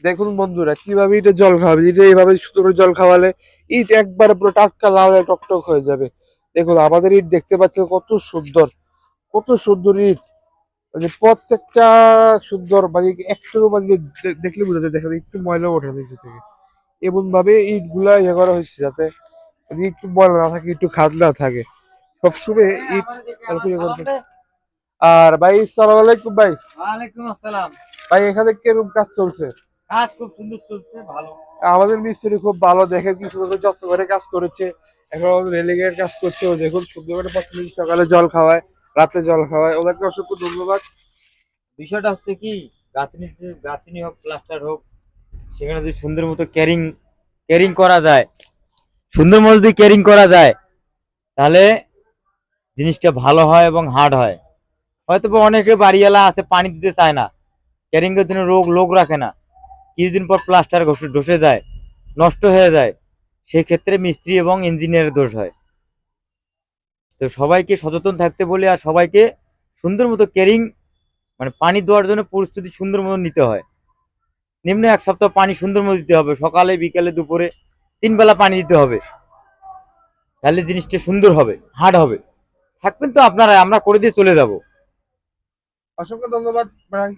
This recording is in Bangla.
দেখুন বন্ধুরা কিভাবে ইটে জল খাওয়াবে, ইটে এইভাবে সুন্দর করে জল খাওয়ালে ইট একবারে পুরো টাটকা লাল হয়ে টকটক হয়ে যাবে। দেখুন আমাদের ইট দেখতে পাচ্ছেন কত সুন্দর, কত সুন্দর ইট, মানে প্রত্যেকটা সুন্দর, মানে একটু মানে দেখলে বোঝা যায়, দেখেন একটু ময়লা ওঠে নিচে থেকে। এমন ভাবে ইট গুলা ইয়ে করা হয়েছে যাতে মানে একটু ময়লা না থাকে, একটু খাদ না থাকে, সবসময় ইট অল্প ইয়ে করতে। আর ভাই সালাম আলাইকুম ভাই। ওয়ালাইকুম আসসালাম। ভাই এখানে কিরকম কাজ চলছে? কাজ খুব সুন্দর চলছে, ভালো। আমাদের মিস্ত্রি খুব ভালো, দেখে কি সুন্দর করে যত্ন করে কাজ করেছে। এখন রেলিং এর কাজ করছে, ও দেখুন সুন্দর করে প্রতিদিন সকালে জল খাওয়ায়, রাতে জল খাওয়ায়, ওদেরকে অসংখ্য ধন্যবাদ। বিষয়টা হচ্ছে কি, গাঁথনি হোক প্লাস্টার হোক, সেখানে যদি সুন্দর মতো ক্যারিং ক্যারিং করা যায়, সুন্দর মতো যদি ক্যারিং করা যায়, তাহলে জিনিসটা ভালো হয় এবং হার্ড হয়। হয়তো বা অনেকে বাড়িওয়ালা আছে পানি দিতে চায় না, ক্যারিং এর জন্য লোক রাখে না, কিছুদিন পর প্লাস্টার ধসে যায়, নষ্ট হয়ে যায়, সেই ক্ষেত্রে মিস্ত্রি এবং ইঞ্জিনিয়ারের দোষ হয়। তো সবাইকে সচেতন থাকতে বলি, আর সবাইকে সুন্দর মতো ক্যারিং, মানে পানি দেওয়ার জন্য প্রস্তুতি সুন্দর মতো নিতে হয়। নিম্নে 1 সপ্তাহ পানি সুন্দর মতো দিতে হবে, সকালে বিকালে দুপুরে 3 বেলা পানি দিতে হবে, তাহলে জিনিসটা সুন্দর হবে, হার্ড হবে। থাকবেন তো আপনারা, আমরা করে দিয়ে চলে যাব। অসংখ্য ধন্যবাদ ভাই।